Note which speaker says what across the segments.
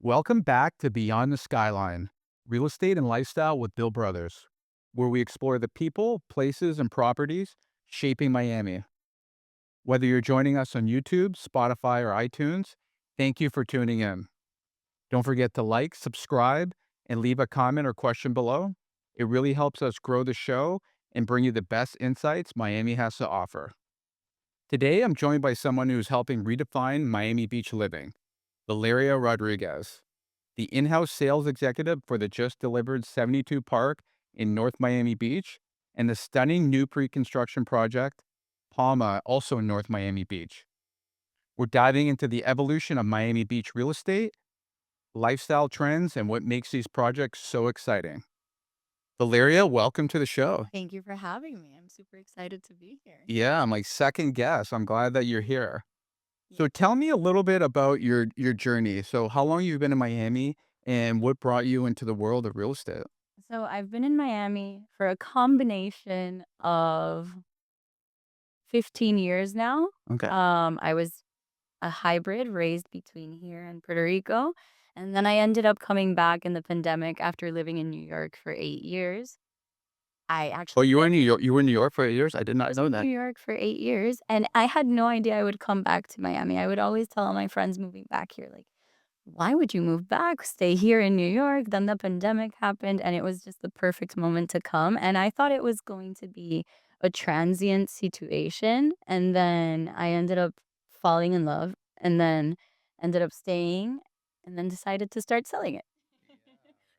Speaker 1: Welcome back to Beyond the Skyline, Real Estate and Lifestyle with Bill Brothers, where we explore the people, places, and properties shaping Miami. Whether you're joining us on YouTube, Spotify, or iTunes, thank you for tuning in. Don't forget to like, subscribe, and leave a comment or question below. It really helps us grow the show and bring you the best insights Miami has to offer. Today, I'm joined by someone who's helping redefine Miami Beach living, Valeria Rodriguez, the in-house sales executive for the just delivered 72 Park in North Miami Beach and the stunning new pre-construction project, Palma, also in North Miami Beach. We're diving into the evolution of Miami Beach real estate, lifestyle trends, and what makes these projects so exciting. Valeria, welcome to the show.
Speaker 2: Thank you for having me. I'm super excited to be here.
Speaker 1: Yeah, I'm like second guess. I'm glad that you're here.
Speaker 2: Yeah.
Speaker 1: So tell me a little bit about your journey. So how long you've been in Miami and what brought you into the world of real estate?
Speaker 2: So I've been in Miami for a combination of 15 years now.
Speaker 1: Okay.
Speaker 2: I was a hybrid raised between here and Puerto Rico. And then I ended up coming back in the pandemic after living in New York for 8 years. I
Speaker 1: Oh,
Speaker 2: actually
Speaker 1: you were in
Speaker 2: lived
Speaker 1: New York you were in New York for 8 years? I did
Speaker 2: I
Speaker 1: not
Speaker 2: was
Speaker 1: know
Speaker 2: in
Speaker 1: that.
Speaker 2: New York for 8 years, and I had no idea I would come back to Miami. I would always tell all my friends moving back here, like, why would you move back? Stay here in New York. Then the pandemic happened, and it was just the perfect moment to come. And I thought it was going to be a transient situation. And then I ended up falling in love and then ended up staying and then decided to start selling it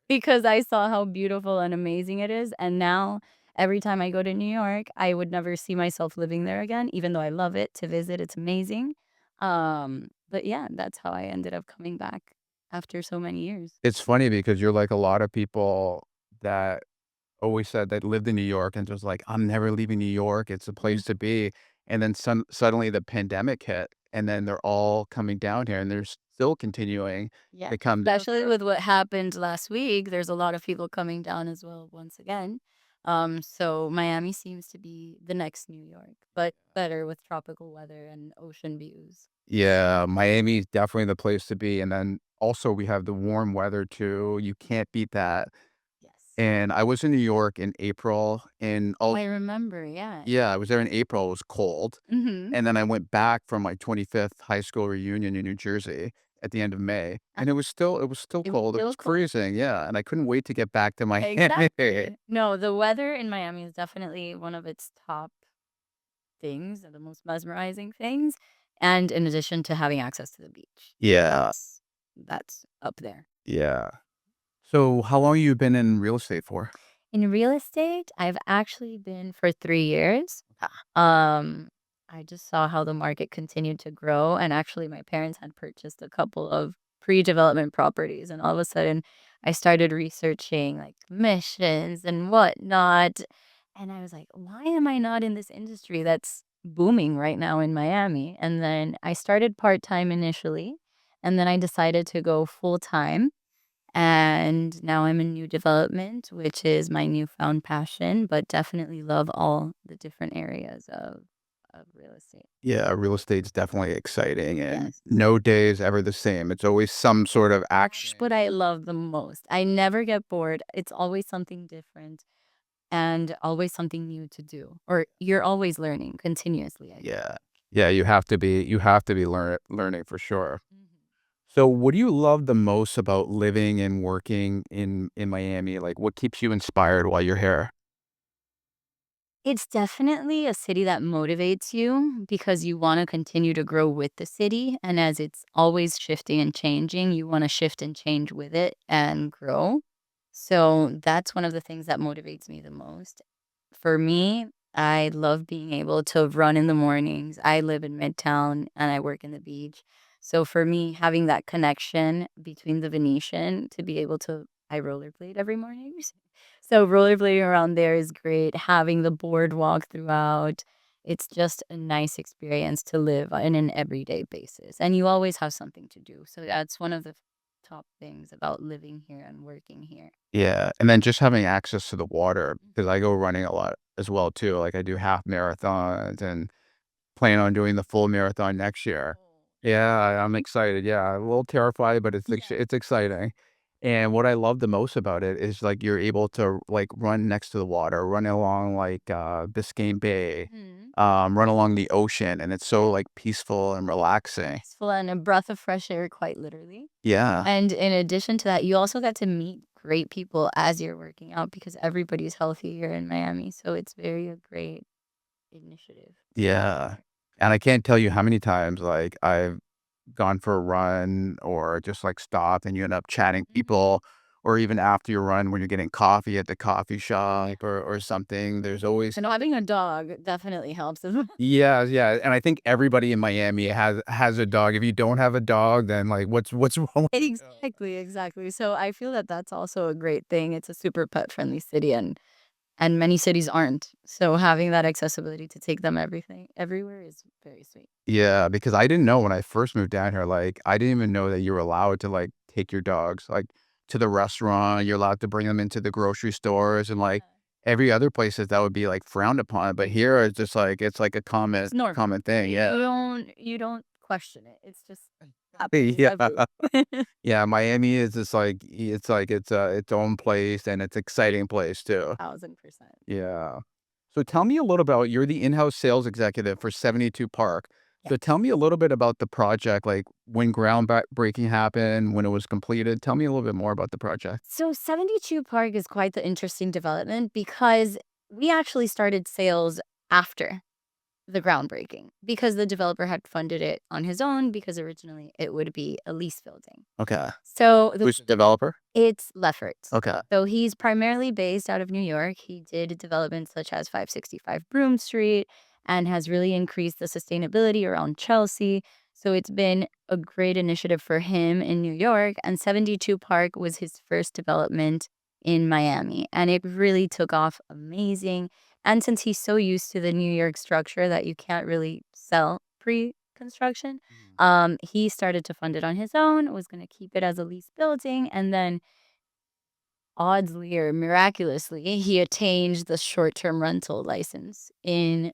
Speaker 2: because I saw how beautiful and amazing it is. And now every time I go to New York, I would never see myself living there again, even though I love it to visit. It's amazing. But yeah, that's how I ended up coming back after so many years.
Speaker 1: It's funny because you're like a lot of people that always said they lived in New York and just like, "I'm never leaving New York, it's a
Speaker 2: Mm.
Speaker 1: place to be." And then suddenly the pandemic hit, and then they're all coming down here, and they're still continuing
Speaker 2: Yeah,
Speaker 1: to come down
Speaker 2: especially
Speaker 1: here.
Speaker 2: with what happened last week, there's a lot of people coming down as well once again. So Miami seems to be the next New York, but better with tropical weather and ocean views.
Speaker 1: Yeah, Miami's definitely the place to be, and then also we have the warm weather too, you can't beat that.
Speaker 2: Yes.
Speaker 1: And I was in New York in April, and
Speaker 2: Oh,
Speaker 1: also
Speaker 2: I remember, yeah.
Speaker 1: yeah, I was there in April, it was cold,
Speaker 2: Mhm.
Speaker 1: and then I went back for my 25th high school reunion in New Jersey at the end of May, and it was still
Speaker 2: It was
Speaker 1: cold, it was
Speaker 2: still cold.
Speaker 1: freezing, yeah, and I couldn't wait to get back to Miami.
Speaker 2: Exactly. No, the weather in Miami is definitely one of its top things, and the most mesmerizing things, and in addition to having access to the beach.
Speaker 1: Yeah,
Speaker 2: That's up there.
Speaker 1: yeah. So, how long you been in real estate for?
Speaker 2: In real estate, I've actually been for 3 years.
Speaker 1: Ah.
Speaker 2: Um, I just saw how the market continued to grow, and actually my parents had purchased a couple of pre-development properties, and all of a sudden, I started researching, like, commissions and whatnot, and I was like, "Why am I not in this industry that's booming right now in Miami?" And then I started part-time initially, and then I decided to go full-time, and now I'm in new development, which is my newfound passion, but definitely love all the different areas of real estate.
Speaker 1: Yeah, real estate's definitely exciting, and
Speaker 2: Yes.
Speaker 1: no day is ever the same, it's always some sort of
Speaker 2: That's what
Speaker 1: action.
Speaker 2: I love the most. I never get bored. It's always something different and always something new to do. Or you're always learning continuously, I feel
Speaker 1: Yeah.
Speaker 2: like.
Speaker 1: Yeah, you have to be learning for sure.
Speaker 2: Mhm.
Speaker 1: So, what do you love the most about living and working in Miami? Like, what keeps you inspired while you're here?
Speaker 2: It's definitely a city that motivates you because you wanna continue to grow with the city, and as it's always shifting and changing, you wanna shift and change with it and grow. So, that's one of the things that motivates me the most. For me, I love being able to run in the mornings. I live in Midtown and I work in the beach. So, for me, having that connection between the Venetian to be able to I rollerblade every morning. So rollerblading around there is great, having the boardwalk throughout. It's just a nice experience to live on an everyday basis, and you always have something to do. So that's one of the top things about living here and working here.
Speaker 1: Yeah, and then just having access to the water because I go running a lot as well too, like, I do half marathons and plan on doing the full marathon next year. Yeah, I'm excited. Yeah, a little terrified, but
Speaker 2: Yeah.
Speaker 1: it's exciting. And what I love the most about it is like you're able to like run next to the water, run along like Biscayne Bay,
Speaker 2: Mhm.
Speaker 1: run along the ocean, and it's so like peaceful and relaxing.
Speaker 2: Peaceful and a breath of fresh air, quite literally.
Speaker 1: Yeah.
Speaker 2: And in addition to that, you also get to meet great people as you're working out because everybody's healthy here in Miami. So it's very a great initiative.
Speaker 1: Yeah. And I can't tell you how many times like I've gone for a run or just like stopped and you end up chatting
Speaker 2: Mhm.
Speaker 1: people or even after your run when you're getting coffee at the coffee
Speaker 2: Yeah.
Speaker 1: shop or something. There's always
Speaker 2: And having a dog definitely helps as well.
Speaker 1: yeah, yeah. And I think everybody in Miami has a dog. If you don't have a dog, then like what's wrong with
Speaker 2: Exactly, exactly. So I feel that that's also a great thing. It's a super pet friendly city and many cities aren't. So having that accessibility to take them everything everywhere is very sweet.
Speaker 1: yeah, because I didn't know when I first moved down here, like, I didn't even know that you were allowed to, like, take your dogs, like, to the restaurant, you're allowed to bring them into the grocery stores, and, like, every other places that would be, like, frowned upon, but here it's just, like it's like a
Speaker 2: It's normal.
Speaker 1: common thing,
Speaker 2: You
Speaker 1: yeah.
Speaker 2: don't question it. It's just happening
Speaker 1: Yeah.
Speaker 2: everywhere.
Speaker 1: Yeah, Miami is just, like, it's, its own place, and it's exciting place too.
Speaker 2: 1000%.
Speaker 1: Yeah. So tell me a little about you're the in-house sales executive for 72 Park. So
Speaker 2: Yes.
Speaker 1: tell me a little bit about the project, like when breaking happened, when it was completed. Tell me a little bit more about the project.
Speaker 2: So 72 Park is quite the interesting development because we actually started sales after the groundbreaking because the developer had funded it on his own because originally it would be a lease building.
Speaker 1: Okay.
Speaker 2: So
Speaker 1: Who's the developer?
Speaker 2: it's Lefferts.
Speaker 1: Okay.
Speaker 2: So he's primarily based out of New York. He did developments such as 565 Broome Street and has really increased the sustainability around Chelsea. So it's been a great initiative for him in New York. And 72 Park was his first development in Miami. And it really took off amazing. And since he's so used to the New York structure that you can't really sell pre construction,
Speaker 1: Mhm.
Speaker 2: he started to fund it on his own, was going to keep it as a lease building, and then oddly or miraculously, he attained the short-term rental license in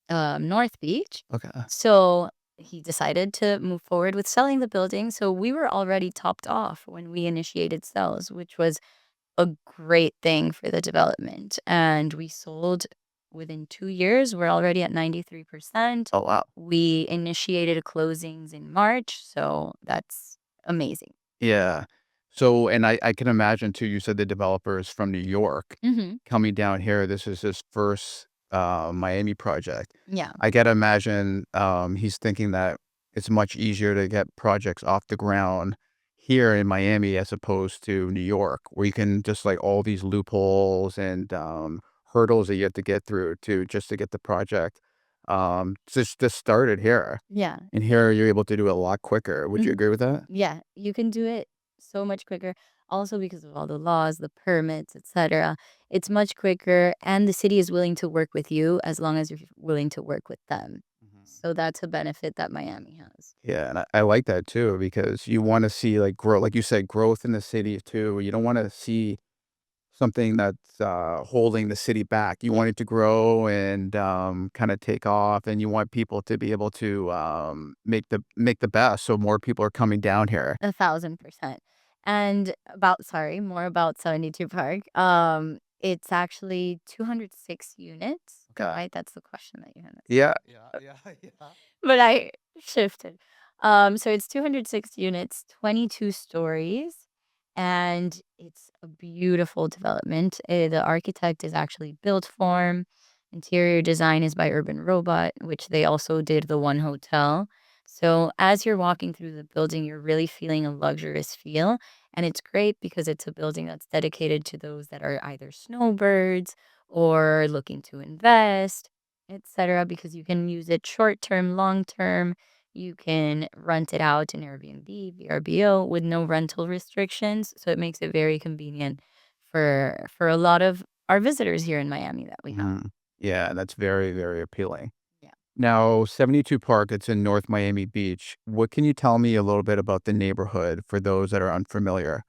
Speaker 2: North Beach.
Speaker 1: Okay.
Speaker 2: So he decided to move forward with selling the building. So we were already topped off when we initiated sales, which was a great thing for the development. And we sold within 2 years. We're already at 93%.
Speaker 1: Oh, wow.
Speaker 2: We initiated closings in March. So that's amazing.
Speaker 1: Yeah. So, and I can imagine too, you said the developer is from New York
Speaker 2: Hmm.
Speaker 1: coming down here. This is his first Miami project.
Speaker 2: Yeah.
Speaker 1: I gotta imagine he's thinking that it's much easier to get projects off the ground here in Miami as opposed to New York, where you can just like all these loopholes and hurdles that you have to get through to just to get the project just started here.
Speaker 2: Yeah.
Speaker 1: And here you're able to do it a lot quicker. Would you
Speaker 2: Mhm.
Speaker 1: agree with that?
Speaker 2: Yeah, you can do it so much quicker. Also because of all the laws, the permits, etc. It's much quicker and the city is willing to work with you as long as you're willing to work with them.
Speaker 1: Mhm.
Speaker 2: So that's a benefit that Miami has.
Speaker 1: Yeah, and I like that too because you want to see like grow, like you said, growth in the city too. You don't want to see something that's holding the city back. You want it to grow and kind of take off, and you want people to be able to make the best, so more people are coming down here.
Speaker 2: 1,000%. And more about 72 Park. It's actually 206 units,
Speaker 1: Okay.
Speaker 2: right? That's the question that you had.
Speaker 1: Yeah. Yeah. Yeah. Yeah.
Speaker 2: But I shifted. So it's 206 units, 22 stories, and it's a beautiful development. The architect is actually Built Form. Interior design is by Urban Robot, which they also did the One Hotel. So as you're walking through the building, you're really feeling a luxurious feel. And it's great because it's a building that's dedicated to those that are either snowbirds or looking to invest, etc., because you can use it short term, long term. You can rent it out in Airbnb, VRBO with no rental restrictions. So it makes it very convenient for a lot of our visitors here in Miami that we have.
Speaker 1: Mhm. Yeah, that's very, very appealing.
Speaker 2: Yeah.
Speaker 1: Now, 72 Park, it's in North Miami Beach. What can you tell me a little bit about the neighborhood for those that are unfamiliar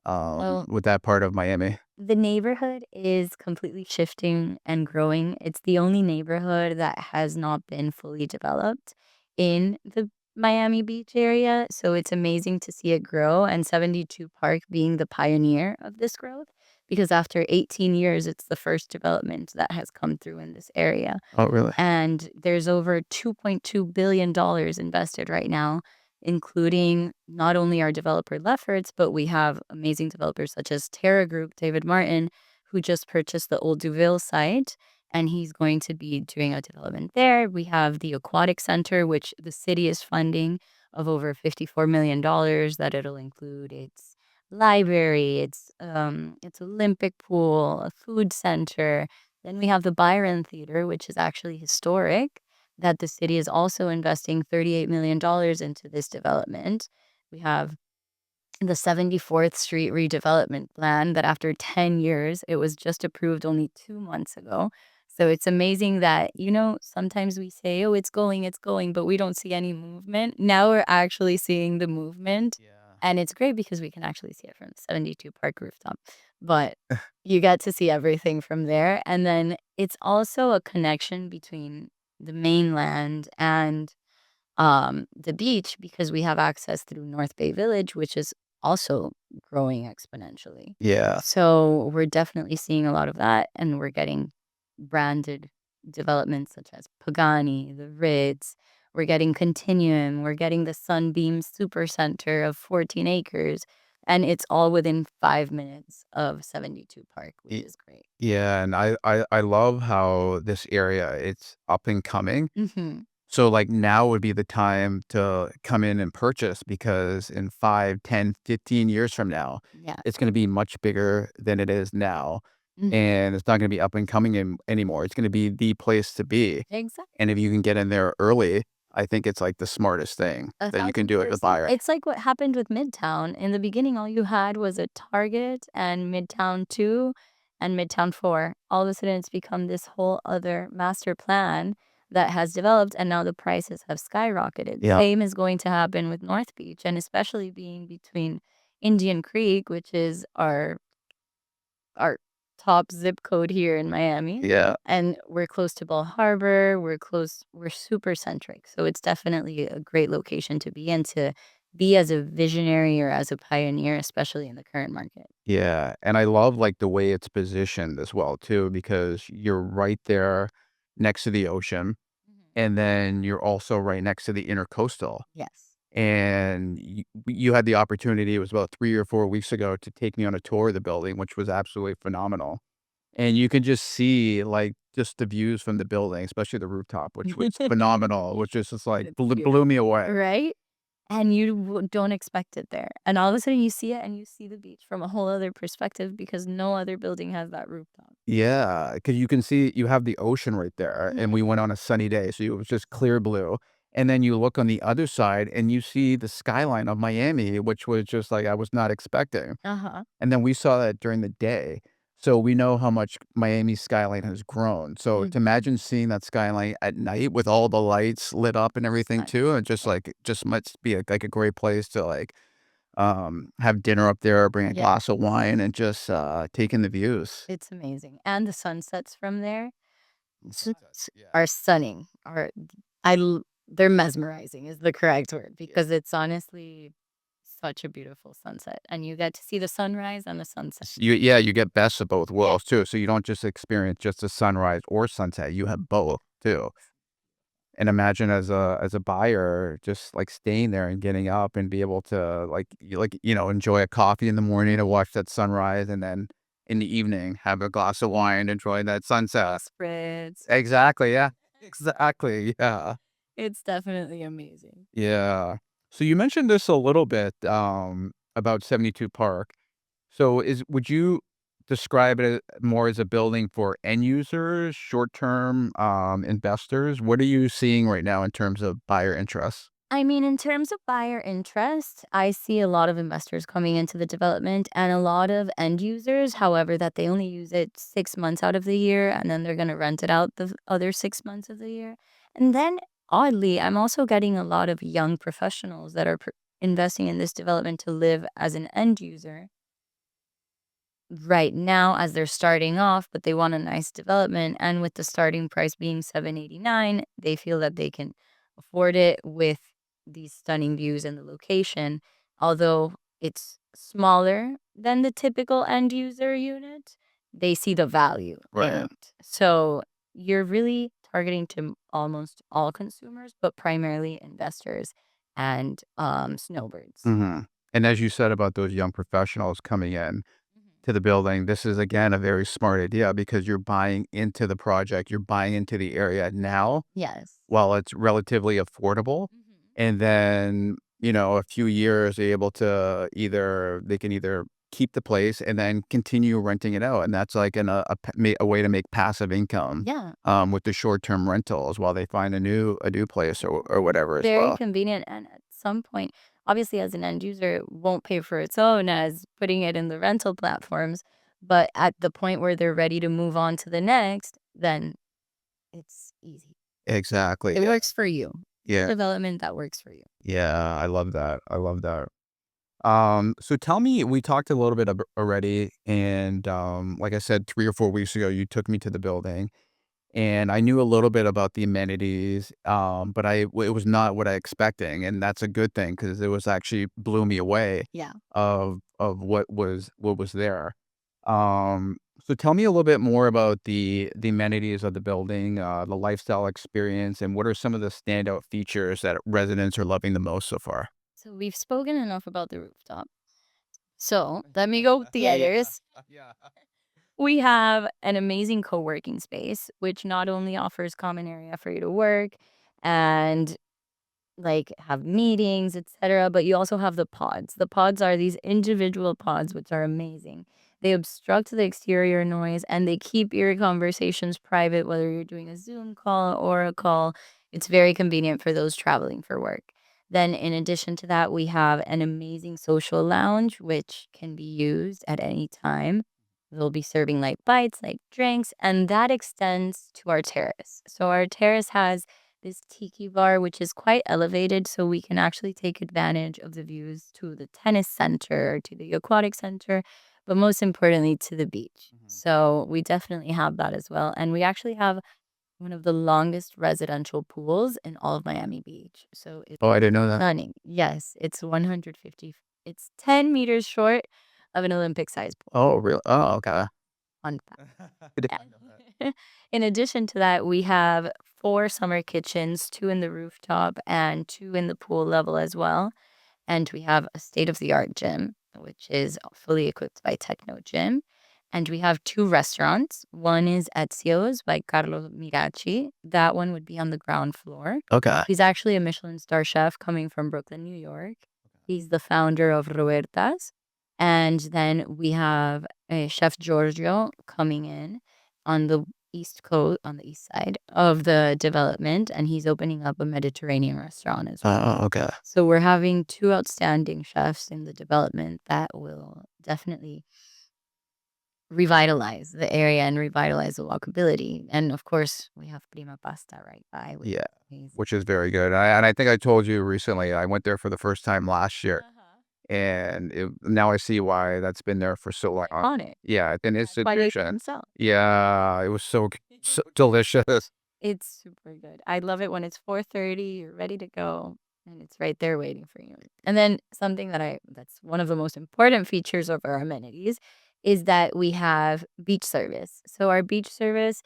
Speaker 2: Well,
Speaker 1: with that part of Miami?
Speaker 2: the neighborhood is completely shifting and growing. It's the only neighborhood that has not been fully developed in the Miami Beach area, so it's amazing to see it grow, and 72 Park being the pioneer of this growth, because after 18 years, it's the first development that has come through in this area.
Speaker 1: Oh, really?
Speaker 2: And there's over $2.2 billion invested right now, including not only our developer Lefferts, but we have amazing developers such as Terra Group, David Martin, who just purchased the Old Duville site, and he's going to be doing a development there. We have the Aquatic Center, which the city is funding, of over $54 million that it'll include its library, its Olympic pool, a food center. Then we have the Byron Theater, which is actually historic, that the city is also investing $38 million into this development. We have the 74th Street redevelopment plan that after 10 years, it was just approved only 2 months ago. So it's amazing that, sometimes we say, oh, it's going, but we don't see any movement. Now we're actually seeing the movement.
Speaker 1: Yeah.
Speaker 2: And it's great because we can actually see it from the 72 Park rooftop. But you get to see everything from there. And then it's also a connection between the mainland and the beach because we have access through North Bay Village, which is also growing exponentially.
Speaker 1: Yeah.
Speaker 2: So we're definitely seeing a lot of that, and we're getting branded developments such as Pagani, the Ritz. We're getting Continuum. We're getting the Sunbeam Super Center of 14 acres, and it's all within 5 minutes of 72 Park, which
Speaker 1: Y-
Speaker 2: is great.
Speaker 1: Yeah, and I love how this area, it's up and coming.
Speaker 2: Hmm.
Speaker 1: So, like, now would be the time to come in and purchase because in 5, 10, 15 years from now,
Speaker 2: Yeah.
Speaker 1: it's gonna be much bigger than it is now,
Speaker 2: Hmm.
Speaker 1: and it's not gonna be up and coming anymore. It's gonna be the place to be, and
Speaker 2: Exactly.
Speaker 1: if you can get in there early, I think it's, like, the smartest thing
Speaker 2: A
Speaker 1: that you can
Speaker 2: thousand
Speaker 1: do as a
Speaker 2: percent.
Speaker 1: buyer.
Speaker 2: It's like what happened with Midtown. In the beginning, all you had was a Target and Midtown 2 and Midtown 4. All of a sudden, it's become this whole other master plan that has developed, and now the prices have skyrocketed.
Speaker 1: Yeah,
Speaker 2: Same is going to happen with North Beach, and especially being between Indian Creek, which is our top zip code here in Miami.
Speaker 1: yeah.
Speaker 2: And we're close to Bal Harbor. We're super centric. So it's definitely a great location to be in to be as a visionary or as a pioneer, especially in the current market.
Speaker 1: Yeah, and I love, like, the way it's positioned as well too because you're right there next to the ocean,
Speaker 2: Mhm.
Speaker 1: and then you're also right next to the Intercoastal,
Speaker 2: Yes.
Speaker 1: and you had the opportunity, it was about 3 or 4 weeks ago, to take me on a tour of the building, which was absolutely phenomenal, and you can just see, like, just the views from the building, especially the rooftop, which was phenomenal, which just like,
Speaker 2: It's
Speaker 1: blew me
Speaker 2: beautiful.
Speaker 1: away.
Speaker 2: Right? And you don't expect it there. And all of a sudden you see it and you see the beach from a whole other perspective because no other building has that rooftop.
Speaker 1: Yeah, because you can see you have the ocean right there, and
Speaker 2: Mhm.
Speaker 1: we went on a sunny day, so it was just clear blue, and then you look on the other side, and you see the skyline of Miami, which was just, like, I was not expecting,
Speaker 2: Uh-huh.
Speaker 1: and then we saw that during the day, so we know how much Miami's skyline has grown, so to
Speaker 2: Mhm.
Speaker 1: imagine seeing that skyline at night with all the lights lit up and everything
Speaker 2: Stunning.
Speaker 1: too, and just, like, just must be, like, a great place to, like, have dinner up there, bring a
Speaker 2: Yeah.
Speaker 1: glass of wine, and just, take in the views.
Speaker 2: It's amazing, and the sunsets from there
Speaker 1: Sunsets, yeah.
Speaker 2: are stunning, they're mesmerizing is the correct word
Speaker 1: Yeah.
Speaker 2: because it's honestly such a beautiful sunset, and you get to see the sunrise and the sunset.
Speaker 1: You get best of both
Speaker 2: Yeah.
Speaker 1: worlds too, so you don't just experience just a sunrise or sunset, you have both too. And imagine as a buyer, just, like, staying there and getting up and be able to, enjoy a coffee in the morning to
Speaker 2: Mhm.
Speaker 1: watch that sunrise, and then in the evening, have a glass of wine, enjoy that sunset.
Speaker 2: Spritz.
Speaker 1: Exactly, yeah. Exactly, yeah.
Speaker 2: It's definitely amazing.
Speaker 1: Yeah. So you mentioned this a little bit, about 72 Park. So would you describe it more as a building for end users, short-term, investors? What are you seeing right now in terms of buyer interest?
Speaker 2: I mean, in terms of buyer interest, I see a lot of investors coming into the development and a lot of end users, however, that they only use it 6 months out of the year and then they're going to rent it out the other 6 months of the year. And then, oddly, I'm also getting a lot of young professionals that are investing in this development to live as an end user right now as they're starting off, but they want a nice development. And with the starting price being 789, they feel that they can afford it with these stunning views and the location, although it's smaller than the typical end user unit, they see the value in
Speaker 1: Right.
Speaker 2: it. So you're really targeting to almost all consumers, but primarily investors and snowbirds.
Speaker 1: Hmm. And as you said about those young professionals coming in to the building, this is again a very smart idea because you're buying into the project, you're buying into the area now
Speaker 2: Yes.
Speaker 1: while it's relatively affordable.
Speaker 2: Mhm.
Speaker 1: And then, a few years they're able to either keep the place and then continue renting it out. And that's like a way to make passive income
Speaker 2: Yeah.
Speaker 1: with the short-term rentals while they find a new place or whatever as
Speaker 2: Very
Speaker 1: well.
Speaker 2: convenient, and at some point, obviously, as an end user, it won't pay for its own as putting it in the rental platforms, but at the point where they're ready to move on to the next, then it's easy.
Speaker 1: Exactly.
Speaker 2: It
Speaker 1: Yeah.
Speaker 2: works for you. It's a
Speaker 1: Yeah.
Speaker 2: development that works for you.
Speaker 1: Yeah. I love that. I love that. So tell me, we talked a little bit already, and like I said, 3 or 4 weeks ago, you took me to the building, and I knew a little bit about the amenities, but it was not what I expecting, and that's a good thing because it was actually blew me away
Speaker 2: Yeah.
Speaker 1: of what was there. So tell me a little bit more about the amenities of the building, the lifestyle experience, and what are some of the standout features that residents are loving the most so far?
Speaker 2: So we've spoken enough about the rooftop. So let me go with the
Speaker 1: Yeah, yeah,
Speaker 2: others.
Speaker 1: yeah.
Speaker 2: We have an amazing co-working space, which not only offers common area for you to work and like have meetings, etc. But you also have the pods. The pods are these individual pods, which are amazing. They obstruct the exterior noise and they keep your conversations private, whether you're doing a Zoom call or a call. It's very convenient for those traveling for work. Then, in addition to that, we have an amazing social lounge, which can be used at any time. They'll be serving light bites, light drinks, and that extends to our terrace. So, our terrace has this tiki bar, which is quite elevated, so we can actually take advantage of the views to the tennis center, to the aquatic center, but most importantly, to the beach.
Speaker 1: Mhm.
Speaker 2: So we definitely have that as well. And we actually have one of the longest residential pools in all of Miami Beach. So it's
Speaker 1: Oh, I didn't know that.
Speaker 2: stunning. Yes, it's 150, it's 10 meters short of an Olympic sized pool.
Speaker 1: Oh, really? Oh, okay.
Speaker 2: Fun fact.
Speaker 1: I did not know that.
Speaker 2: In addition to that, we have 4 summer kitchens, 2 in the rooftop and 2 in the pool level as well. And we have a state-of-the-art gym, which is fully equipped by Techno Gym. And we have 2 restaurants. One is Ezio's by Carlo Miraci. That one would be on the ground floor.
Speaker 1: Okay.
Speaker 2: He's actually a Michelin star chef coming from Brooklyn, New York. He's the founder of Roberta's. And then we have a Chef Giorgio coming in on the east coast, on the east side of the development, and he's opening up a Mediterranean restaurant as well.
Speaker 1: Okay.
Speaker 2: So we're having 2 outstanding chefs in the development that will definitely revitalize the area and revitalize the walkability. And of course, we have Prima Pasta right by, which
Speaker 1: Yeah,
Speaker 2: is amazing.
Speaker 1: which is very good. And I think I told you recently, I went there for the first time last year,
Speaker 2: Uh-huh.
Speaker 1: and now I see why that's been there for so long.
Speaker 2: Iconic.
Speaker 1: Yeah, an
Speaker 2: That's why they
Speaker 1: institution.
Speaker 2: can sell.
Speaker 1: Yeah, it was so delicious.
Speaker 2: It's super good. I love it when it's 4:30, you're ready to go, and it's right there waiting for you. And then something that's one of the most important features of our amenities is that we have beach service. So our beach service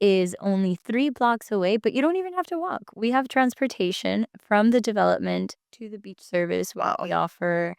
Speaker 2: is only 3 blocks away, but you don't even have to walk. We have transportation from the development to the beach service where
Speaker 1: Wow.
Speaker 2: we offer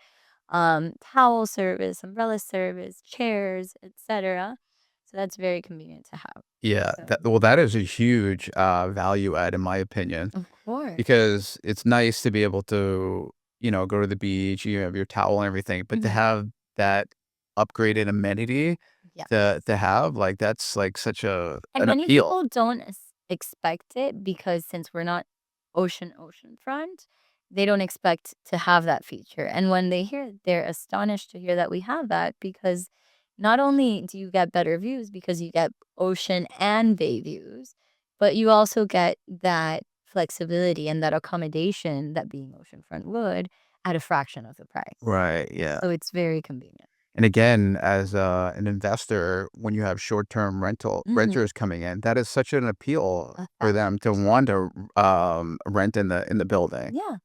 Speaker 2: towel service, umbrella service, chairs, etc. So that's very convenient to have.
Speaker 1: Yeah,
Speaker 2: So,
Speaker 1: that is a huge value add in my opinion.
Speaker 2: of course.
Speaker 1: Because it's nice to be able to, go to the beach, you have your towel and everything, but to
Speaker 2: Mhm.
Speaker 1: have that upgraded amenity
Speaker 2: Yeah.
Speaker 1: to have, like, that's, like, such
Speaker 2: And
Speaker 1: an
Speaker 2: many
Speaker 1: appeal.
Speaker 2: people don't expect it because since we're not ocean front, they don't expect to have that feature. And when they hear it, they're astonished to hear that we have that because not only do you get better views because you get ocean and bay views, but you also get that flexibility and that accommodation that being oceanfront would at a fraction of the price.
Speaker 1: Right, yeah.
Speaker 2: So it's very convenient.
Speaker 1: And again, as, an investor, when you have short-term
Speaker 2: Mhm.
Speaker 1: renters coming in, that is such an appeal
Speaker 2: A
Speaker 1: for them to
Speaker 2: 1,000%.
Speaker 1: want to, rent in the building.
Speaker 2: Yeah.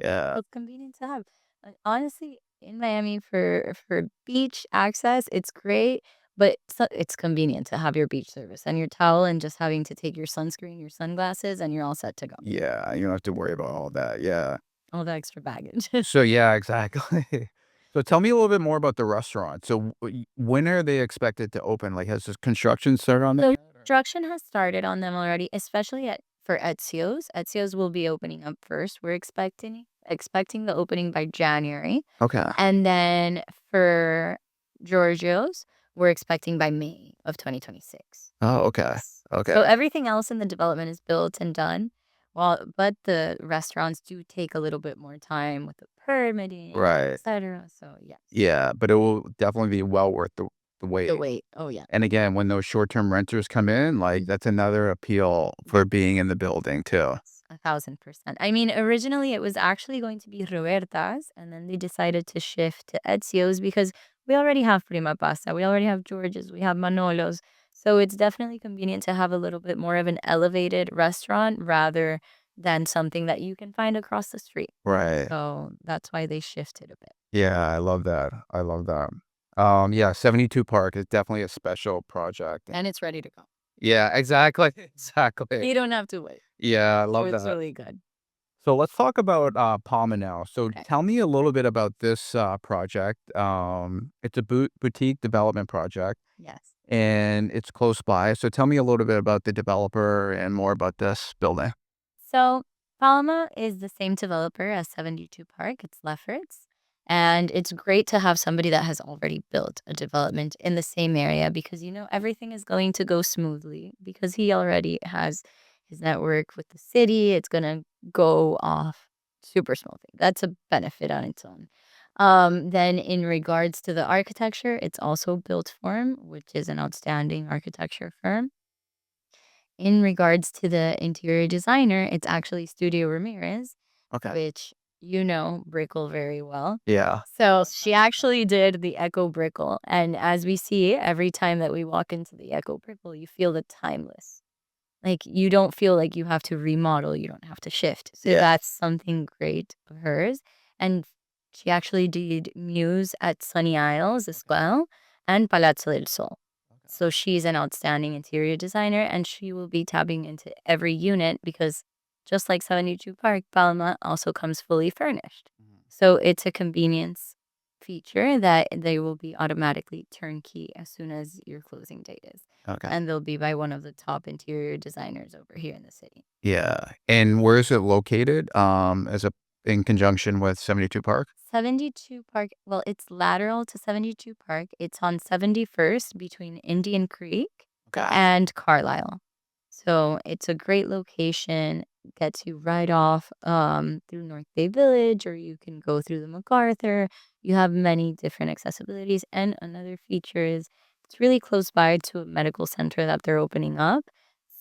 Speaker 1: Yeah.
Speaker 2: It's convenient to have. Honestly, in Miami for beach access, it's great, but it's convenient to have your beach service and your towel and just having to take your sunscreen, your sunglasses, and you're all set to go.
Speaker 1: Yeah, you don't have to worry about all that, yeah.
Speaker 2: All the extra baggage.
Speaker 1: So, yeah, exactly. So tell me a little bit more about the restaurant. So, when are they expected to open? Like, has this construction started on that
Speaker 2: So
Speaker 1: yet, or
Speaker 2: construction has started on them already, especially at for Ezio's. Ezio's will be opening up first. We're expecting the opening by January.
Speaker 1: Okay.
Speaker 2: And then for Giorgio's, we're expecting by May of 2026.
Speaker 1: Oh, okay.
Speaker 2: Yes.
Speaker 1: Okay.
Speaker 2: So everything else in the development is built and done. Well, but the restaurants do take a little bit more time with the permitting,
Speaker 1: Right.
Speaker 2: etc. So yes.
Speaker 1: Yeah, but it will definitely be well worth the
Speaker 2: The
Speaker 1: wait.
Speaker 2: wait. Oh yeah.
Speaker 1: And again, when those short-term renters come in, like,
Speaker 2: Mhm.
Speaker 1: that's another appeal
Speaker 2: Yeah.
Speaker 1: for being in the building too.
Speaker 2: Yes, 1,000%. I mean, originally it was actually going to be Roberta's, and then they decided to shift to Ezio's because we already have Prima Pasta, we already have George's, we have Manolo's. So it's definitely convenient to have a little bit more of an elevated restaurant rather than something that you can find across the street.
Speaker 1: Right.
Speaker 2: So that's why they shifted a bit.
Speaker 1: Yeah, I love that. I love that. Yeah, 72 Park is definitely a special project.
Speaker 2: And it's ready to go.
Speaker 1: Yeah, exactly. Exactly.
Speaker 2: You don't have to wait.
Speaker 1: Yeah, I
Speaker 2: So
Speaker 1: love
Speaker 2: it's
Speaker 1: that.
Speaker 2: really good.
Speaker 1: So let's talk about Palma now. So
Speaker 2: Okay.
Speaker 1: tell me a little bit about this project. It's a boutique development project
Speaker 2: Yes.
Speaker 1: and it's close by. So tell me a little bit about the developer and more about this building.
Speaker 2: So Palma is the same developer as 72 Park. It's Lefferts. And it's great to have somebody that has already built a development in the same area because, everything is going to go smoothly because he already has his network with the city. It's going to go off super smoothly. That's a benefit on its own. Then, in regards to the architecture, it's also Built Form, which is an outstanding architecture firm. In regards to the interior designer, it's actually Studio Ramirez,
Speaker 1: Okay.
Speaker 2: which Brickell very well.
Speaker 1: Yeah.
Speaker 2: So she actually did the Echo Brickell. And as we see, every time that we walk into the Echo Brickell, you feel the timeless. Like you don't feel like you have to remodel, you don't have to shift. So
Speaker 1: Yeah.
Speaker 2: that's something great of hers. And she actually did Muse at Sunny Isles as
Speaker 1: Okay.
Speaker 2: well and Palazzo del Sol.
Speaker 1: Okay.
Speaker 2: So she's an outstanding interior designer and she will be tapping into every unit because just like 72 Park, Palma also comes fully furnished.
Speaker 1: Mhm.
Speaker 2: So it's a convenience feature that they will be automatically turnkey as soon as your closing date is.
Speaker 1: Okay.
Speaker 2: And they'll be by one of the top interior designers over here in the city.
Speaker 1: Yeah. And where is it located? As a in conjunction with 72 Park?
Speaker 2: 72 Park, well, it's lateral to 72 Park. It's on 71st between Indian Creek
Speaker 1: Okay.
Speaker 2: and Carlisle. So it's a great location, gets you right off through North Bay Village, or you can go through the MacArthur. You have many different accessibilities. And another feature is it's really close by to a medical center that they're opening up.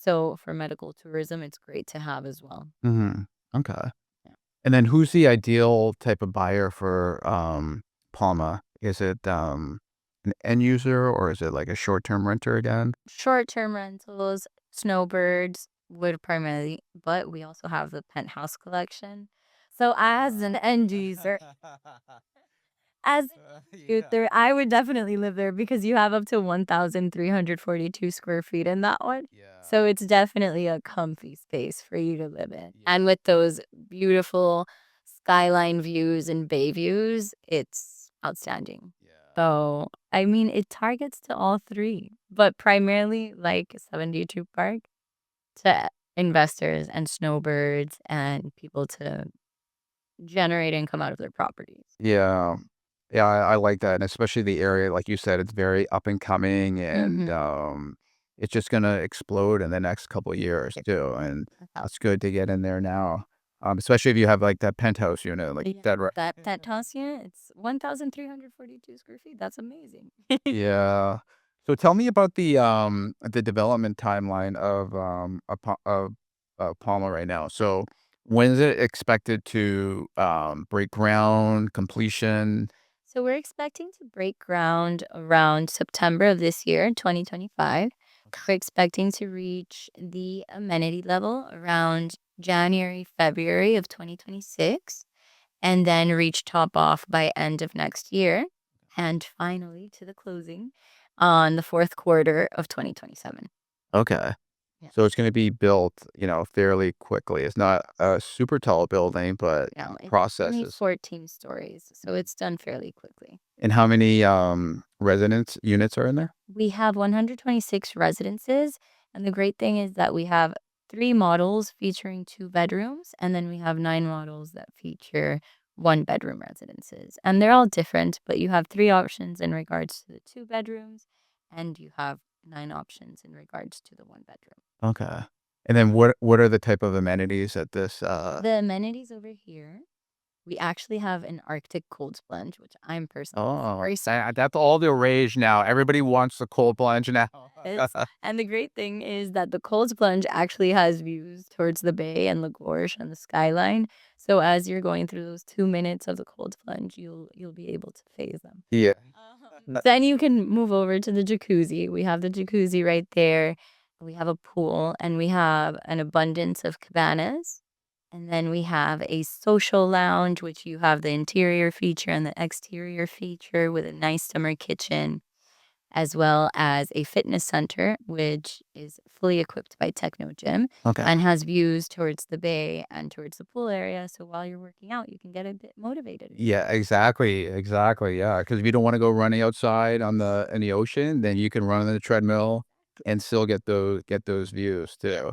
Speaker 2: So for medical tourism, it's great to have as well.
Speaker 1: Mhm. Okay.
Speaker 2: Yeah.
Speaker 1: And then who's the ideal type of buyer for, Palma? Is it, an end user or is it like a short-term renter again?
Speaker 2: Short-term rentals, snowbirds would primarily, but we also have the penthouse collection. So as an end user, as an
Speaker 1: Yeah.
Speaker 2: user, I would definitely live there because you have up to 1,342 square feet in that one.
Speaker 1: Yeah.
Speaker 2: So it's definitely a comfy space for you to live in.
Speaker 1: Yeah.
Speaker 2: And with those beautiful skyline views and bay views, it's outstanding.
Speaker 1: Yeah.
Speaker 2: So, I mean, it targets to all three, but primarily like 72 Park to investors and snowbirds and people to generate income out of their properties.
Speaker 1: Yeah. Yeah, I like that, and especially the area, like you said, it's very up and coming, and,
Speaker 2: Mhm.
Speaker 1: it's just gonna explode in the next couple of years
Speaker 2: Yep.
Speaker 1: too, and
Speaker 2: That's how
Speaker 1: it's good to get in there now, especially if you have, like, that penthouse unit, like
Speaker 2: yeah,
Speaker 1: that right.
Speaker 2: that toss unit, it's 1,342 square feet. That's amazing.
Speaker 1: Yeah. So tell me about the development timeline of Palma right now. So when is it expected to, break ground, completion?
Speaker 2: So we're expecting to break ground around September of this year, 2025. We're expecting to reach the amenity level around January, February of 2026. and then reach top off by end of next year, and finally to the closing on the fourth quarter of 2027.
Speaker 1: Okay.
Speaker 2: Yeah.
Speaker 1: So it's gonna be built, fairly quickly. It's not a super tall building, but
Speaker 2: No, it's only
Speaker 1: processes.
Speaker 2: 14 stories, so it's done fairly quickly.
Speaker 1: And how many residence units are in there?
Speaker 2: We have 126 residences, and the great thing is that we have 3 models featuring 2 bedrooms, and then we have 9 models that feature 1 bedroom residences. And they're all different, but you have 3 options in regards to the 2 bedrooms, and you have 9 options in regards to the 1 bedroom.
Speaker 1: Okay. And then what are the type of amenities at this
Speaker 2: The amenities over here, we actually have an Arctic cold sponge, which I'm personally
Speaker 1: Oh,
Speaker 2: very
Speaker 1: that's all the rage now. Everybody wants the cold plunge now.
Speaker 2: It's and the great thing is that the cold plunge actually has views towards the bay and the gorge and the skyline. So as you're going through those 2 minutes of the cold plunge, you'll be able to phase them.
Speaker 1: Yeah.
Speaker 2: Then you can move over to the jacuzzi. We have the jacuzzi right there. We have a pool and we have an abundance of cabanas. And then we have a social lounge, which you have the interior feature and the exterior feature with a nice summer kitchen, as well as a fitness center, which is fully equipped by Techno Gym
Speaker 1: Okay.
Speaker 2: and has views towards the bay and towards the pool area. So while you're working out, you can get a bit motivated.
Speaker 1: Yeah, exactly, exactly, yeah. Because if you don't wanna go running outside in the ocean, then you can run on the treadmill and still get those views too.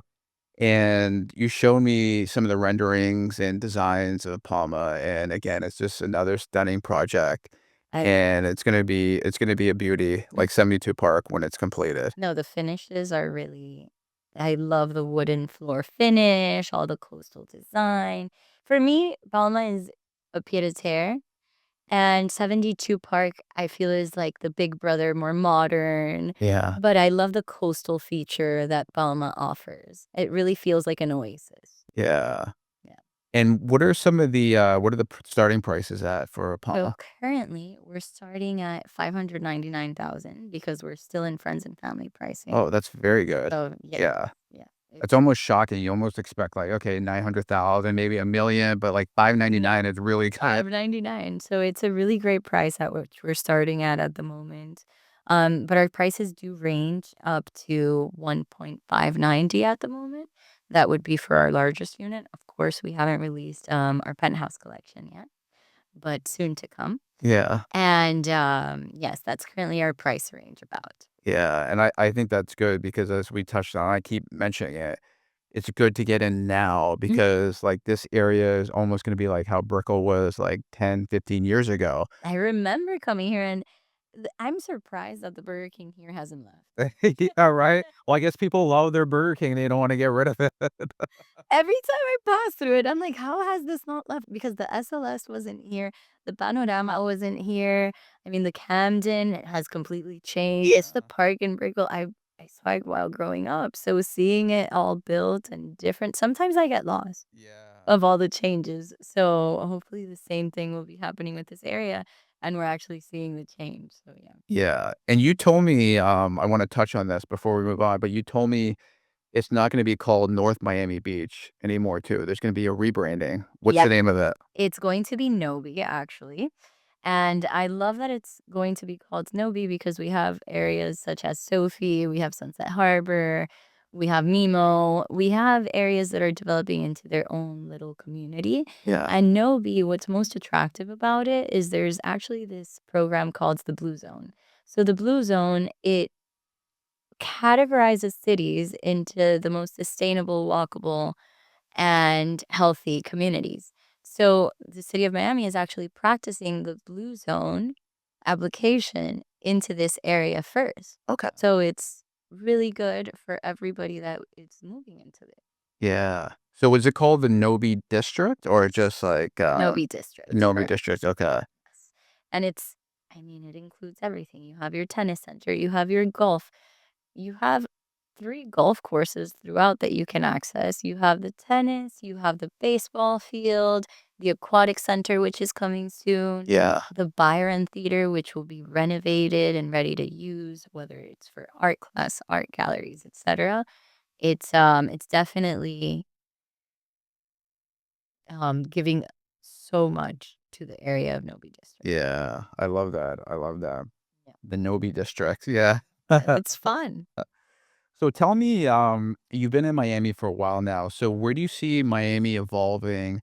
Speaker 1: And you showed me some of the renderings and designs of Palma, and again, it's just another stunning project,
Speaker 2: I
Speaker 1: and it's gonna be a beauty,
Speaker 2: Mm.
Speaker 1: like 72 Park when it's completed.
Speaker 2: No, the finishes are really I love the wooden floor finish, all the coastal design. For me, Palma is a pied à terre, and 72 Park, I feel is like the big brother, more modern,
Speaker 1: Yeah.
Speaker 2: but I love the coastal feature that Palma offers. It really feels like an oasis.
Speaker 1: Yeah.
Speaker 2: Yeah.
Speaker 1: And what are the starting prices at for
Speaker 2: So
Speaker 1: Palma?
Speaker 2: currently, we're starting at 599,000 because we're still in friends and family pricing.
Speaker 1: Oh, that's very good.
Speaker 2: So yeah,
Speaker 1: Yeah.
Speaker 2: yeah.
Speaker 1: It's almost shocking. You almost expect like, okay, 900,000, maybe 1,000,000, but like
Speaker 2: No,
Speaker 1: 599 is really kind.
Speaker 2: 599. So it's a really great price at which we're starting at the moment. But our prices do range up to 1.590 at the moment. That would be for our largest unit. Of course, we haven't released our penthouse collection yet, but soon to come.
Speaker 1: Yeah.
Speaker 2: And yes, that's currently our price range about.
Speaker 1: Yeah. And I think that's good because as we touched on, I keep mentioning it. It's good to get in now
Speaker 2: Mm.
Speaker 1: because like this area is almost going to be like how Brickell was like 10, 15 years ago.
Speaker 2: I remember coming here and I'm surprised that the Burger King here hasn't left.
Speaker 1: Yeah, right. Well, I guess people love their Burger King. They don't want to get rid of it.
Speaker 2: Every time I pass through it, I'm like, "How has this not left?" Because the SLS wasn't here, the Panorama wasn't here. I mean, the Camden has completely changed. It's the
Speaker 1: Yeah.
Speaker 2: park in Brickell I saw it while growing up, so seeing it all built and different sometimes I get lost
Speaker 1: Yeah.
Speaker 2: of all the changes. So, hopefully the same thing will be happening with this area, and we're actually seeing the change, so yeah.
Speaker 1: Yeah. And you told me, I want to touch on this before we move on, but you told me it's not going to be called North Miami Beach anymore, too. There's going to be a rebranding. What's
Speaker 2: Yeah,
Speaker 1: the name of it?
Speaker 2: it's going to be Nobi, actually. And I love that it's going to be called Snowy because we have areas such as Sophie, we have Sunset Harbor, we have Nemo, we have areas that are developing into their own little community.
Speaker 1: Yeah.
Speaker 2: And Nobi, what's most attractive about it is there's actually this program called the Blue Zone. So the Blue Zone, it categorizes cities into the most sustainable, walkable, and healthy communities. So the city of Miami is actually practicing the blue zone application into this area first.
Speaker 1: Okay.
Speaker 2: So it's really good for everybody that is moving into it.
Speaker 1: Yeah. So is it called the Nobi District or just like
Speaker 2: Nobi district,
Speaker 1: Nobi
Speaker 2: correct.
Speaker 1: District? Okay.
Speaker 2: Yes. And I mean, it includes everything. You have your tennis center, you have your golf, you have 3 golf courses throughout that you can access. You have the tennis, you have the baseball field, the aquatic center, which is coming soon,
Speaker 1: Yeah.
Speaker 2: the Byron Theater, which will be renovated and ready to use, whether it's for art class, art galleries, etc. It's definitely giving so much to the area of Nobi District.
Speaker 1: Yeah, I love that. I love that.
Speaker 2: Yeah.
Speaker 1: The Nobi district. Yeah.
Speaker 2: It's fun.
Speaker 1: So tell me, you've been in Miami for a while now. So where do you see Miami evolving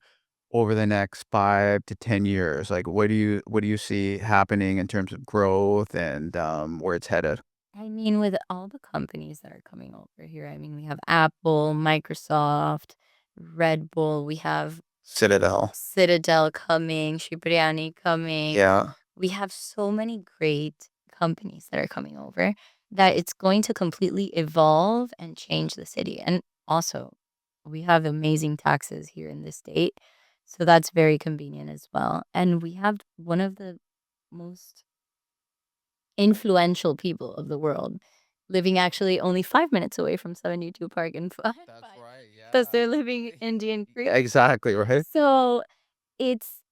Speaker 1: over the next 5 to 10 years? Like, what do you see happening in terms of growth and where it's headed?
Speaker 2: I mean, with all the companies that are coming over here, I mean, we have Apple, Microsoft, Red Bull, we have
Speaker 1: Citadel.
Speaker 2: Citadel coming, Cipriani coming.
Speaker 1: Yeah.
Speaker 2: We have so many great companies that are coming over that it's going to completely evolve and change the city. And also, we have amazing taxes here in the state. So that's very convenient as well. And we have one of the most influential people of the world living actually only 5 minutes away from 72 Park and
Speaker 1: That's right.
Speaker 2: because
Speaker 1: Yeah.
Speaker 2: they're living in Indian Creek.
Speaker 1: Exactly, right?
Speaker 2: So it's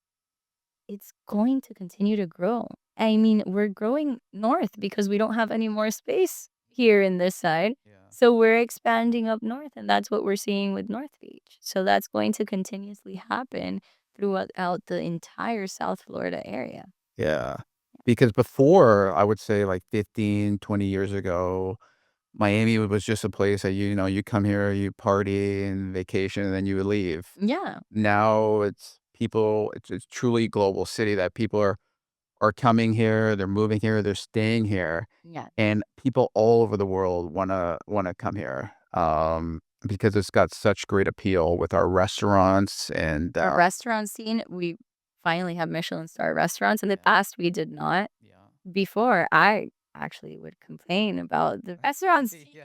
Speaker 2: it's going to continue to grow. I mean, we're growing north because we don't have any more space here in this side.
Speaker 1: Yeah.
Speaker 2: So we're expanding up north, and that's what we're seeing with North Beach. So that's going to continuously happen throughout the entire South Florida area.
Speaker 1: Yeah. Because before, I would say like 15, 20 years ago, Miami was just a place that you come here, you party and vacation, and then you would leave.
Speaker 2: Yeah.
Speaker 1: Now it's truly a global city that people are coming here, they're moving here, they're staying here,
Speaker 2: Yeah.
Speaker 1: and people all over the world wanna come here, because it's got such great appeal with our restaurants and,
Speaker 2: Our restaurant scene, we finally have Michelin star restaurants. In the
Speaker 1: yeah,
Speaker 2: past, we did not.
Speaker 1: yeah.
Speaker 2: Before, I actually would complain about the restaurant scene.
Speaker 1: Yeah.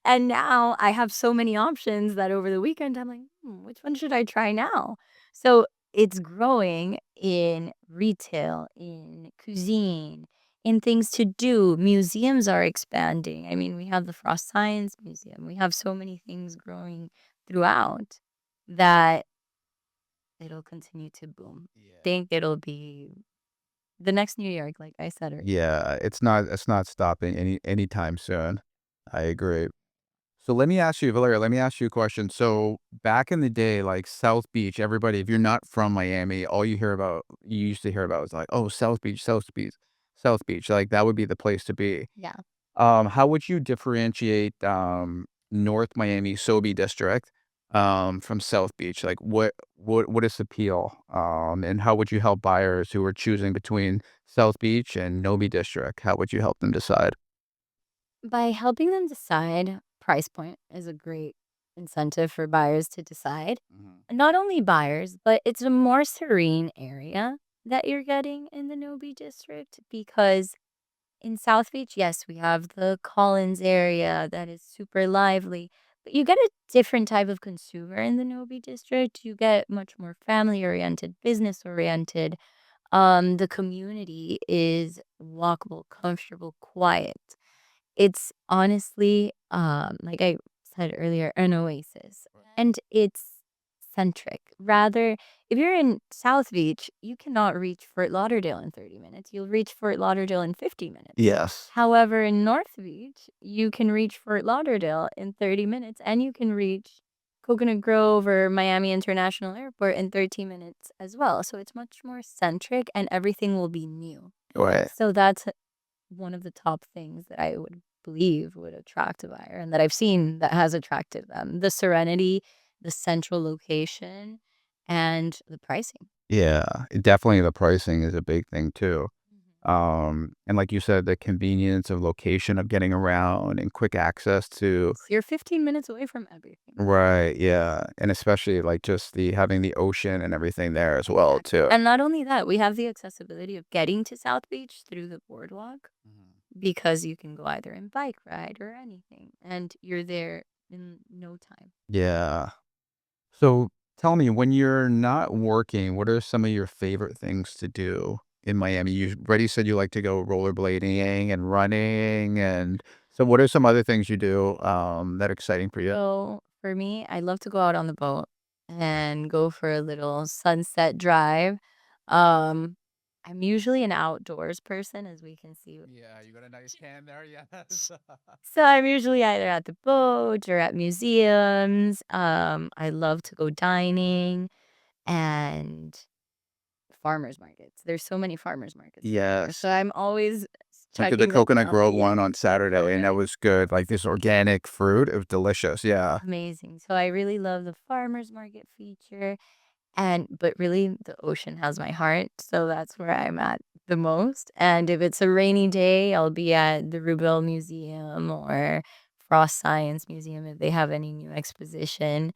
Speaker 2: And now I have so many options that over the weekend, I'm like, which one should I try now? So it's growing in retail, in cuisine, in things to do. Museums are expanding. I mean, we have the Frost Science Museum. We have so many things growing throughout that it'll continue to boom.
Speaker 1: Yeah.
Speaker 2: Think it'll be the next New York, like I said earlier.
Speaker 1: Yeah, it's not stopping anytime soon. I agree. So let me ask you, Valeria, let me ask you a question. So back in the day, like South Beach, everybody, if you're not from Miami, all you used to hear about was like, oh, South Beach, South Beach, South Beach. Like that would be the place to be.
Speaker 2: Yeah.
Speaker 1: How would you differentiate North Miami Sobe district from South Beach? Like what is appeal? And how would you help buyers who are choosing between South Beach and Nobe district? How would you help them decide?
Speaker 2: By helping them decide, price point is a great incentive for buyers to decide.
Speaker 1: Mhm.
Speaker 2: Not only buyers, but it's a more serene area that you're getting in the Nobi district because in South Beach, yes, we have the Collins area that is super lively, but you get a different type of consumer in the Nobi district. You get much more family oriented, business oriented. The community is walkable, comfortable, quiet. It's honestly, like I said earlier, an oasis, and it's centric. Rather, if you're in South Beach, you cannot reach Fort Lauderdale in 30 minutes. You'll reach Fort Lauderdale in 50 minutes.
Speaker 1: Yes.
Speaker 2: However, in North Beach, you can reach Fort Lauderdale in 30 minutes, and you can reach Coconut Grove or Miami International Airport in 13 minutes as well. So it's much more centric, and everything will be new.
Speaker 1: Right.
Speaker 2: So that's one of the top things that I would believe would attract a buyer and that I've seen that has attracted them. The serenity, the central location, and the pricing.
Speaker 1: Yeah, definitely the pricing is a big thing too.
Speaker 2: Mhm.
Speaker 1: And like you said, the convenience of location of getting around and quick access to.
Speaker 2: Yes, you're 15 minutes away from everything.
Speaker 1: Right, yeah, and especially, like, just the having the ocean and everything there as well
Speaker 2: Exactly.
Speaker 1: too.
Speaker 2: And not only that, we have the accessibility of getting to South Beach through the boardwalk
Speaker 1: Mhm.
Speaker 2: because you can go either in bike ride or anything, and you're there in no time.
Speaker 1: Yeah. So, tell me, when you're not working, what are some of your favorite things to do in Miami? You already said you like to go rollerblading and running, and so what are some other things you do, that are exciting for you?
Speaker 2: So for me, I love to go out on the boat and go for a little sunset drive. Um, I'm usually an outdoors person, as we can see.
Speaker 1: Yeah, you got a nice tan there, yes.
Speaker 2: So I'm usually either at the boat or at museums. I love to go dining. and farmers markets. There's so many farmers markets there.
Speaker 1: Yes.
Speaker 2: So I'm always
Speaker 1: Went to the
Speaker 2: checking them
Speaker 1: Coconut
Speaker 2: out.
Speaker 1: Grove
Speaker 2: Yeah.
Speaker 1: one on Saturday, and that
Speaker 2: Okay.
Speaker 1: was good. Like this organic fruit, it was delicious. Yeah.
Speaker 2: Amazing. So I really love the farmers market feature. But really the ocean has my heart, so that's where I'm at the most. And if it's a rainy day, I'll be at the Rubel Museum or Frost Science Museum if they have any new exposition.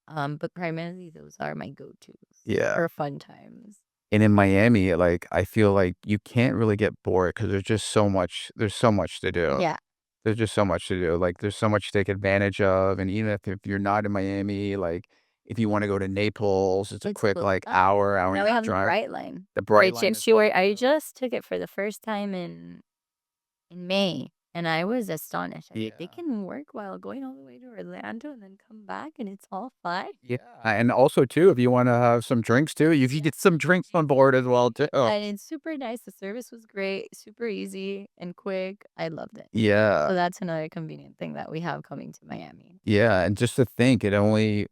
Speaker 2: But primarily those are my go-tos
Speaker 1: Yeah.
Speaker 2: for fun times.
Speaker 1: And in Miami, like I feel like you can't really get bored because there's so much to do.
Speaker 2: Yeah,
Speaker 1: There's just so much to do. Like there's so much to take advantage of. And even if you're not in Miami, like if you want to go to Naples, it's a
Speaker 2: it's
Speaker 1: quick
Speaker 2: close
Speaker 1: like
Speaker 2: up.
Speaker 1: hour
Speaker 2: Now
Speaker 1: and
Speaker 2: we
Speaker 1: a half
Speaker 2: have the
Speaker 1: drive.
Speaker 2: Bright Line,
Speaker 1: The Bright
Speaker 2: which
Speaker 1: Line
Speaker 2: if
Speaker 1: is
Speaker 2: you were
Speaker 1: awesome
Speaker 2: I
Speaker 1: too.
Speaker 2: just took it for the first time in May, and I was astonished. I was like, "They
Speaker 1: Yeah.
Speaker 2: can work while going all the way to Orlando and then come back, and it's all fine?"
Speaker 1: Yeah. And also too, if you want to have some drinks too, you can
Speaker 2: Yeah.
Speaker 1: get some drinks on board as well too.
Speaker 2: And it's super nice. The service was great, super easy and quick. I loved it.
Speaker 1: Yeah.
Speaker 2: So that's another convenient thing that we have coming to Miami.
Speaker 1: Yeah, and just to think it only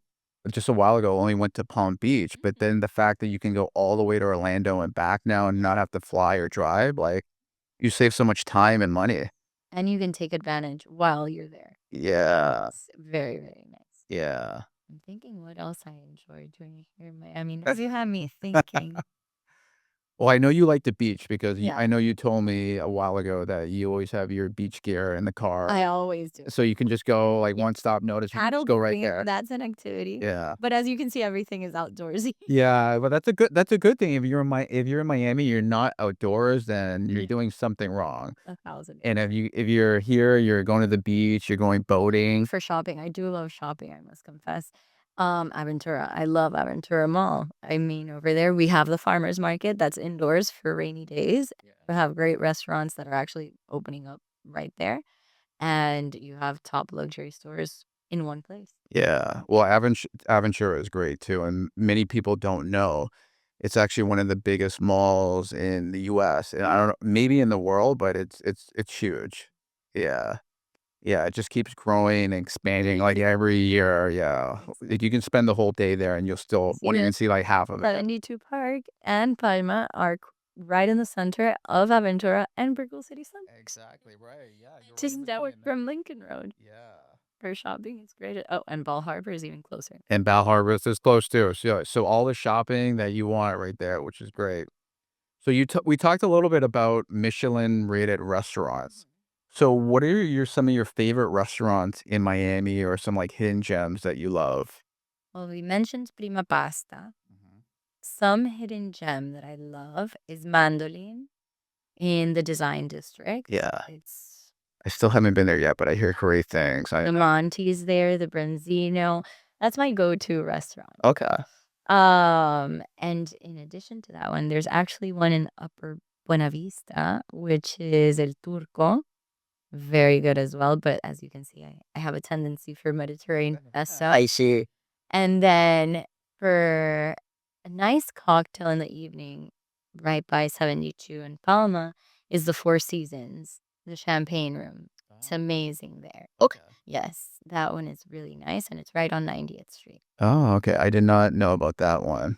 Speaker 1: just a while ago only went to Palm Beach, but
Speaker 2: Mhm.
Speaker 1: then the fact that you can go all the way to Orlando and back now and not have to fly or drive, like, you save so much time and money.
Speaker 2: And you can take advantage while you're there. So
Speaker 1: Yeah,
Speaker 2: it's very, very nice.
Speaker 1: yeah.
Speaker 2: I'm thinking what else I enjoy doing here in Miami. Now you have me thinking.
Speaker 1: Well, I know you like the beach because
Speaker 2: Yeah,
Speaker 1: I know you told me a while ago that you always have your beach gear in the car,
Speaker 2: I always do.
Speaker 1: so you can just go, like,
Speaker 2: Yeah,
Speaker 1: one stop notice, you can just
Speaker 2: paddle
Speaker 1: go right
Speaker 2: boarding,
Speaker 1: there.
Speaker 2: that's an activity.
Speaker 1: Yeah.
Speaker 2: But as you can see, everything is outdoorsy.
Speaker 1: Yeah, but that's a good thing. If you're in Miami, you're not outdoors, then you're
Speaker 2: Yeah,
Speaker 1: doing something wrong.
Speaker 2: 1,000.
Speaker 1: And if you're here, you're going to the beach, you're going boating.
Speaker 2: For shopping, I do love shopping, I must confess. Aventura, I love Aventura Mall. I mean, over there, we have the farmers market that's indoors for rainy days.
Speaker 1: Yeah.
Speaker 2: We have great restaurants that are actually opening up right there, and you have top luxury stores in one place.
Speaker 1: Yeah. Well, Aventura is great too, and many people don't know. It's actually one of the biggest malls in the US, and I don't know, maybe in the world, but it's huge. Yeah. Yeah, it just keeps growing and expanding like every year. Yeah.
Speaker 2: It's
Speaker 1: Like, you can spend the whole day there and you'll still
Speaker 2: see
Speaker 1: won't
Speaker 2: the
Speaker 1: even see like half of it.
Speaker 2: 72 Park and Palma are right in the center of Aventura and Brickell City Center.
Speaker 1: Exactly right. Yeah, you're right in
Speaker 2: Just down
Speaker 1: between.
Speaker 2: from Lincoln Road.
Speaker 1: Yeah.
Speaker 2: For shopping, it's great. Oh, and Ball Harbor is even closer.
Speaker 1: And Bal Harvest is close too. So all the shopping that you want right there, which is great. So we talked a little bit about Michelin rated restaurants. So what are some of your favorite restaurants in Miami or some like hidden gems that you love?
Speaker 2: Well, we mentioned Prima Pasta.
Speaker 1: Mhm.
Speaker 2: Some hidden gem that I love is Mandolin in the Design District.
Speaker 1: Yeah.
Speaker 2: It's
Speaker 1: I still haven't been there yet, but I hear great things.
Speaker 2: the Monty's there, the Branzino. That's my go-to restaurant.
Speaker 1: Okay.
Speaker 2: And in addition to that one, there's actually one in Upper Buena Vista, which is El Turco. Very good as well. But as you can see, I have a tendency for Mediterranean pasta.
Speaker 1: I see.
Speaker 2: And then for a nice cocktail in the evening, right by 72 in Palma, is the Four Seasons, the champagne room. It's amazing there.
Speaker 1: Okay.
Speaker 2: Yes, that one is really nice, and it's right on 90th Street.
Speaker 1: Oh, okay. I did not know about that one.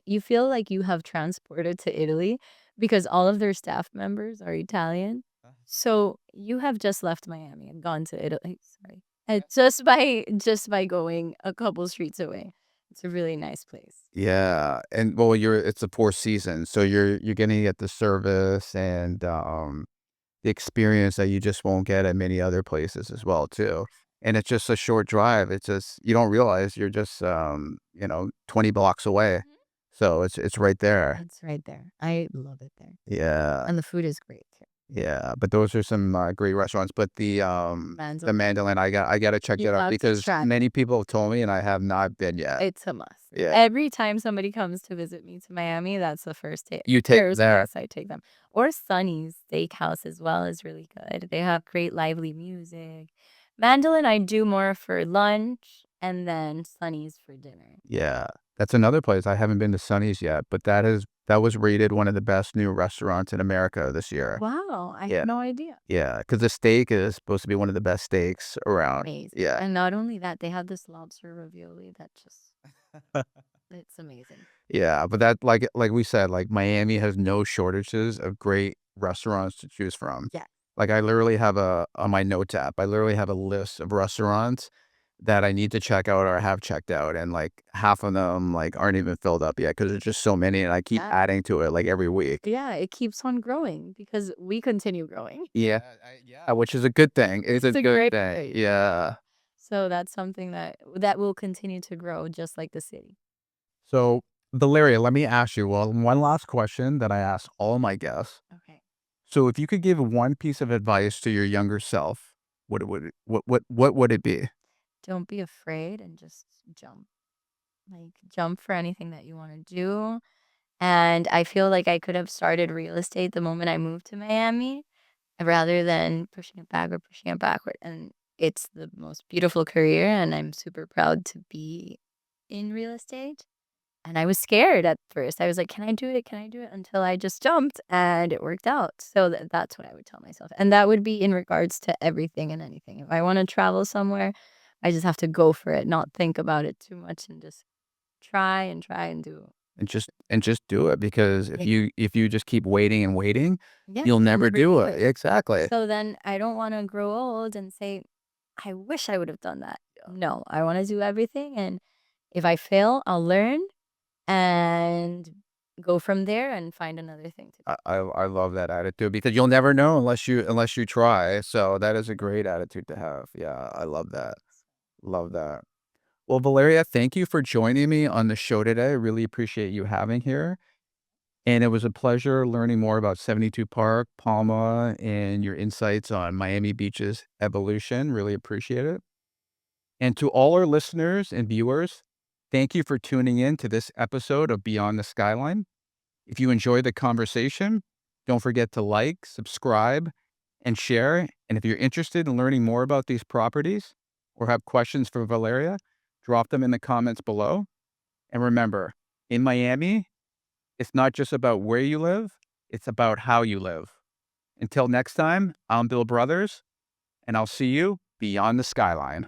Speaker 2: You feel like you have transported to Italy because all of their staff members are Italian. So you have just left Miami and gone to Italy. Sorry. And just by going a couple streets away. It's a really nice place.
Speaker 1: Yeah, and well, it's a Four Seasons, so you're gonna get the service and the experience that you just won't get at many other places as well too. And it's just a short drive. It's just you don't realize you're just 20 blocks away.
Speaker 2: Mhm.
Speaker 1: So it's right there.
Speaker 2: It's right there. I love it there.
Speaker 1: Yeah.
Speaker 2: And the food is great too.
Speaker 1: Yeah, but those are some great restaurants. But the
Speaker 2: Manzo.
Speaker 1: Mandolin, I gotta check
Speaker 2: You
Speaker 1: that out
Speaker 2: have to
Speaker 1: because
Speaker 2: try.
Speaker 1: many people have told me and I have not been yet.
Speaker 2: It's a must.
Speaker 1: Yeah.
Speaker 2: Every time somebody comes to visit me to Miami, that's the
Speaker 1: You take
Speaker 2: first
Speaker 1: there.
Speaker 2: place I take them. Or Sunny's Steakhouse as well is really good. They have great lively music. Mandolin, I do more for lunch, and then Sunny's for dinner.
Speaker 1: Yeah, that's another place. I haven't been to Sonny's yet, but that was rated one of the best new restaurants in America this year.
Speaker 2: Wow, I
Speaker 1: Yeah,
Speaker 2: had no idea.
Speaker 1: yeah, because the steak is supposed to be one of the best steaks around.
Speaker 2: Amazing.
Speaker 1: Yeah.
Speaker 2: And not only that, they have this lobster ravioli that just It's amazing.
Speaker 1: Yeah, but that like we said, like Miami has no shortages of great restaurants to choose from.
Speaker 2: Yeah.
Speaker 1: Like I literally have a on my notes app, I literally have a list of restaurants that I need to check out or have checked out, and like half of them like aren't even filled up yet because there's just so many, and I keep
Speaker 2: Yeah.
Speaker 1: adding to it like every week.
Speaker 2: Yeah, it keeps on growing because we continue growing.
Speaker 1: Yeah, yeah, which is a good thing. It's a
Speaker 2: It's a
Speaker 1: good
Speaker 2: great
Speaker 1: thing.
Speaker 2: thing, yeah.
Speaker 1: Yeah.
Speaker 2: So that's something that will continue to grow just like the city.
Speaker 1: So, Valeria, let me ask you, well, one last question that I ask all my guests.
Speaker 2: Okay.
Speaker 1: So if you could give one piece of advice to your younger self, what would it be?
Speaker 2: Don't be afraid and just jump. Like jump for anything that you want to do. And I feel like I could have started real estate the moment I moved to Miami rather than pushing it back or pushing it backward. And it's the most beautiful career, and I'm super proud to be in real estate. And I was scared at first. I was like, "Can I do it? Can I do it?" Until I just jumped and it worked out. So that's what I would tell myself. And that would be in regards to everything and anything. If I want to travel somewhere, I just have to go for it, not think about it too much and just try and do.
Speaker 1: And just do it because
Speaker 2: Yeah.
Speaker 1: if you just keep waiting and waiting,
Speaker 2: Yeah,
Speaker 1: you'll
Speaker 2: you'll
Speaker 1: never
Speaker 2: never
Speaker 1: do
Speaker 2: do
Speaker 1: it.
Speaker 2: it.
Speaker 1: Exactly.
Speaker 2: So then I don't want to grow old and say, "I wish I would have done that." No, I want to do everything, and if I fail, I'll learn and go from there and find another thing to do.
Speaker 1: I love that attitude because you'll never know unless you try. So that is a great attitude to have. Yeah, I love that. Love that. Well, Valeria, thank you for joining me on the show today. I really appreciate you having here. And it was a pleasure learning more about 72 Park, Palma, and your insights on Miami Beach's evolution. Really appreciate it. And to all our listeners and viewers, thank you for tuning in to this episode of Beyond the Skyline. If you enjoyed the conversation, don't forget to like, subscribe, and share. And if you're interested in learning more about these properties or have questions for Valeria, drop them in the comments below. And remember, in Miami, it's not just about where you live, it's about how you live. Until next time, I'm Bill Brothers, and I'll see you beyond the skyline.